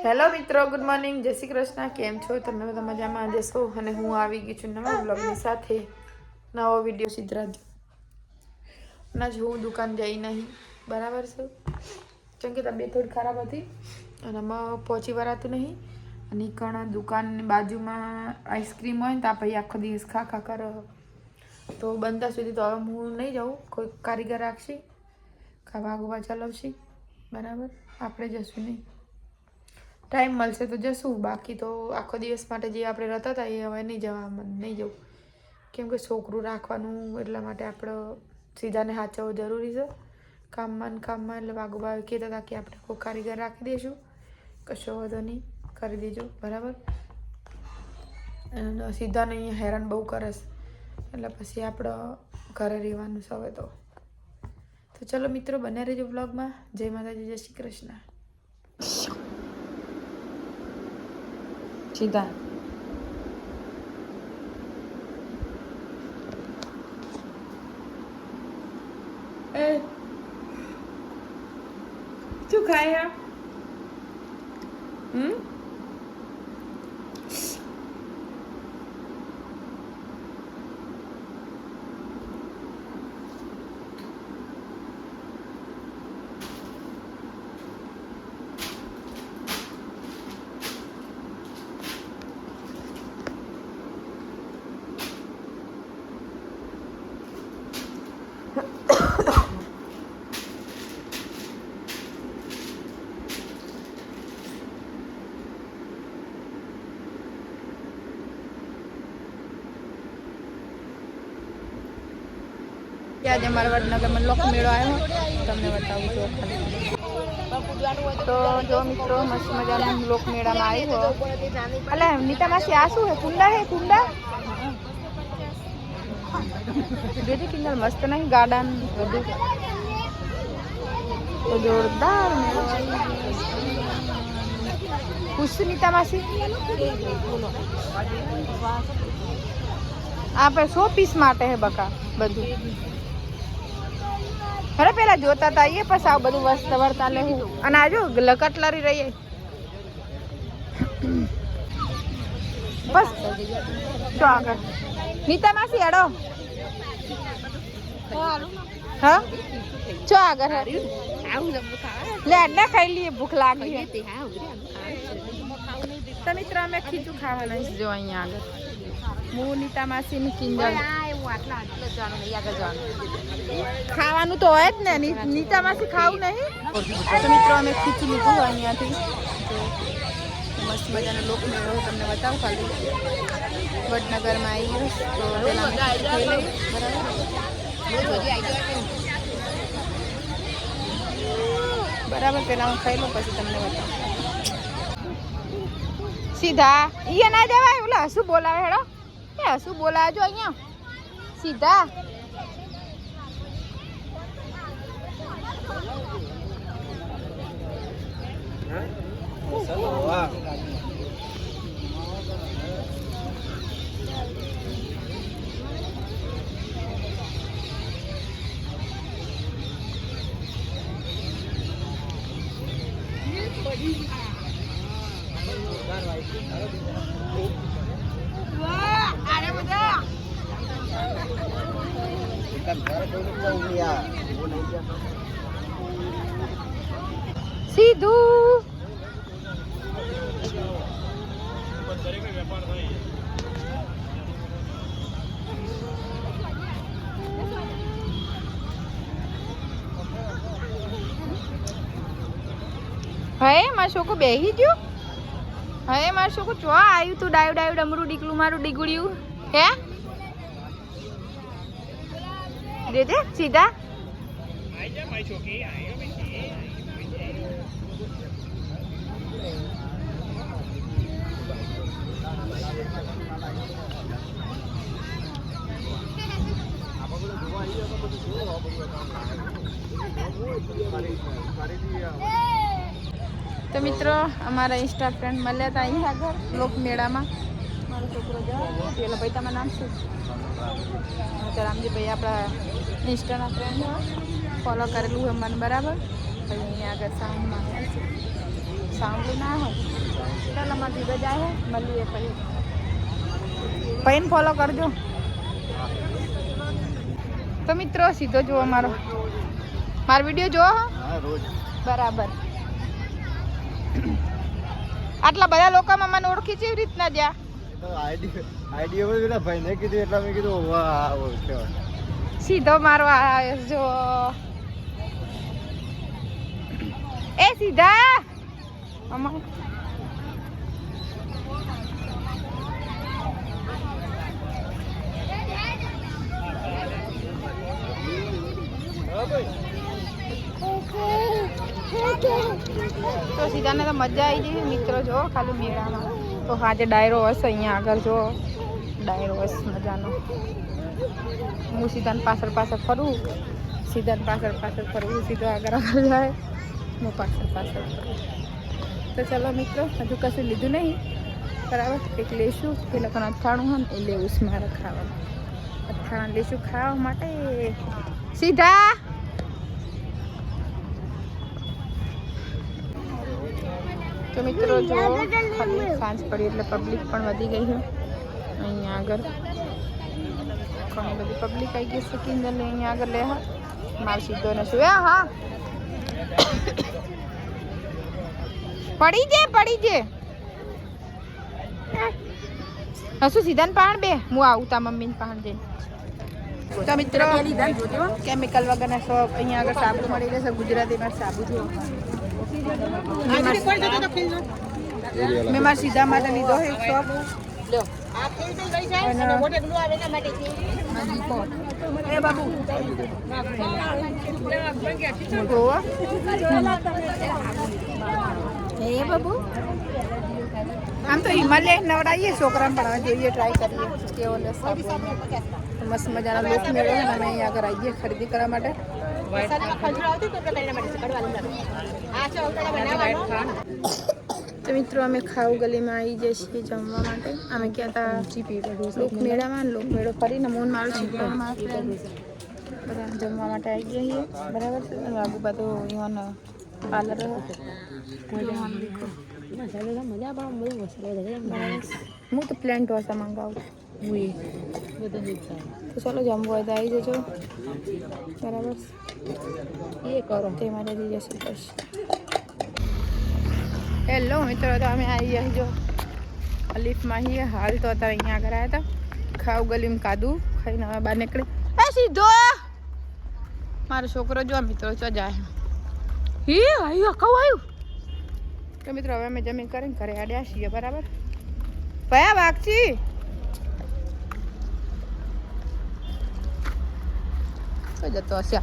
Hello મિત્રો, good morning, જય શ્રી કૃષ્ણ. કેમ છો તમે બધા? મજામાં જશો. અને હું આવી ગઈ છું નવા બ્લોગની સાથે, નવો વિડીયો સિદ્ધરાજ. ના જ હું દુકાન જઈ નહીં, બરાબર છે, કેમ કે તબિયત થોડી ખરાબ હતી અને આમાં પહોંચી વળાતું નહીં. અને કણ દુકાનની બાજુમાં આઈસ્ક્રીમ હોય ને તો પછી આખો દિવસ ખા કરો, તો બનતા સુધી તો હવે હું નહીં જાઉં, કોઈ કારીગર રાખશી, ખાવા ગોવા ચલાવશી, બરાબર. આપણે જશું નહીં, ટાઈમ મળશે તો જશું, બાકી તો આખો દિવસ માટે જે આપણે રહેતા હતા એ હવે નહીં જવા, નહીં જવું, કેમ કે છોકરું રાખવાનું, એટલા માટે આપણે સીધાને સાચવવું જરૂરી છે. કામમાં એટલે વાગોબા કહેતા હતા કે આપણે કોઈ કારીગર રાખી દઈશું, કશો વાંધો નહીં, કરી દેજો, બરાબર. અને સીધાને અહીંયા હેરાન બહુ કરે છે, એટલે પછી આપણે ઘરે રહેવાનું છે હવે તો ચલો મિત્રો, બને રહેજો બ્લોગમાં. જય માતાજી, જય શ્રી કૃષ્ણ. સીધા શું ખાય? આજે અમારા વડનગરમાં લોક મેળો આવ્યો, તમને બતાવું છું ખાલી. તો જો મિત્રો, મસ્ત મજાના લોક મેળામાં આવ્યો. અલા નીતા માસી, આ શું હે? કુંડા હે? કુંડા જોજે કિંડલ, મસ્ત નહીં? ગાર્ડન બધું તો જોરદાર મેળો આવ્યો. ખુશ નીતા માસી? આપણે 100 પીસ માટે હે બકા બધું. અરે પેલા જોતા હતા એ, પછી આ બધું વસ્તુ વર્તા લેવું. અને આજો કટલરી રહીએ બસ. તો આગળ નીતા માસી હેડો. હા ચો આગળ લે અડ્ડા ખાઈ લઈએ, ભૂખ લાગી. તો મિત્રો અમે ખીચું ખાવાના જો અહીંયા આગળ. હું નીતા માસી ની કિંજલ ખાવાનું તો હોય જ ને. નીતા માસી ખાવું નહીં. તો મિત્રો અમે ખીચું લીધું અહીંયાથી. મસ્ત મજાનો લોક મેળો તમને બતાવું ખાલી. વડનગરમાં આવી તો બરાબર, પેલા હું ખાઈ લઉં પછી તમને બતાવું. સીધા ઈ ના જવાય. ઓલા શું બોલાવે? હેડો એ શું બોલાવે જો અહીંયા સીધા. સીધું હે મારું છોકરું બેહી ગયું. હે મારું છોકરું ચો આવ્યું તું? ડાયું ડાયું ડમરું ડીકલું મારું ડીગુડ્યું હે. દેજે સીધા. તો મિત્રો, અમારા ઇન્સ્ટા ફ્રેન્ડ મળ્યા હતા અહીંયા આગળ લોક મેળામાં. મારો છોકરો જવા પેલો ભાઈ, તમારું નામ શું? રામજીભાઈ આપણા ઇન્સ્ટાના ફ્રેન્ડ ફોલો કરેલું હોય મને, બરાબર. અહીંયા આગળ સાઉન્ડમાં સાઉન્ડ ના હોય ચાલો અમારે દીધો જાય મળીએ પછી પૈન ફોલો કરજો તો મિત્રો સીધો જુઓ મારો વિડીયો જુઓ રોજ બરાબર આટલા બધા લોકોમાં મને ઓળખી કેવી રીતના જ્યાં આઈડિયા પેલા ભાઈ ને કીધું એટલે મેં કીધું વાહ સીધો મારવા આવ્યો જો એ સીધા અમાર તો સીધાને તો મજા આવી જઈ મિત્રો જો ખાલી મેળામાં તો આજે ડાયરો હશે અહીંયા આગળ જો ડાયરો હશે મજાનો હું સીધાને પાછળ ફરું સીધો આગળ જાય હું પાછળ ફરું તો ચલો મિત્રો હજુ કશું લીધું નહીં બરાબર એક લઈશું એ લોકોને અથાણું હોય ને એ લેવું છે મારે ખાવાનું અથાણા લઈશું ખાવા માટે સીધા તો મિત્રો જો સાંજ પડી એટલે પબ્લિક પણ વધી ગઈ છે અહીંયા આગળ ઘણી બધી પબ્લિક આવી ગઈ છે કિંજલ અહીંયા આગળ લે મારે સીધો ને શું હા પડી જે હશું સીધાને પાણ બે હું આવું તા મમ્મીને પાણ જઈને તો મિત્રો કેમિકલ વગરના શોપ અહીંયા આગળ સાબુ મળી જશે ગુજરાતીમાં સાબુ જો મેં મારા સીધા માટે લીધો છે એક શોપ આમ તો હિમાલય નવડાવીએ છોકરાને ભણવા જોઈએ ટ્રાય કરીએ કેવો મસ્ત મજાના લોક મેળો અમે અહીંયા આગળ આવીએ ખરીદી કરવા માટે તો મિત્રો અમે ખાવ ગલીમાં આવી જઈએ છીએ જમવા માટે અમે ગયા હતા લોકમેળામાં લોકમેળો ફરીને મોન મારું શીખવામાં બધા જમવા માટે આવી ગયા છીએ બરાબર છે આગુ બાજુ અહીંયા પાર્લર હું તો પ્લેન ઢોસા મંગાવું તો ચાલો જમવું હોય તો આવી જજો બરાબર એ કરો તે માટે જઈ જશે બસ હેલો મિત્રો તો અમે આવી ગયા જો અલીફમાં છીએ હાલ તો અત્યારે અહીંયા આગળ આવ્યા હતા ખાવ ગલીમાં કાદું ખાઈને હવે બહાર નીકળે એ સીધો મારો છોકરો જો મિત્રો ચો જાય આવ્યું તો મિત્રો હવે અમે જમીન કરીને ઘરે આડ્યા છીએ બરાબર ભયા વાગચી તો જતો હશે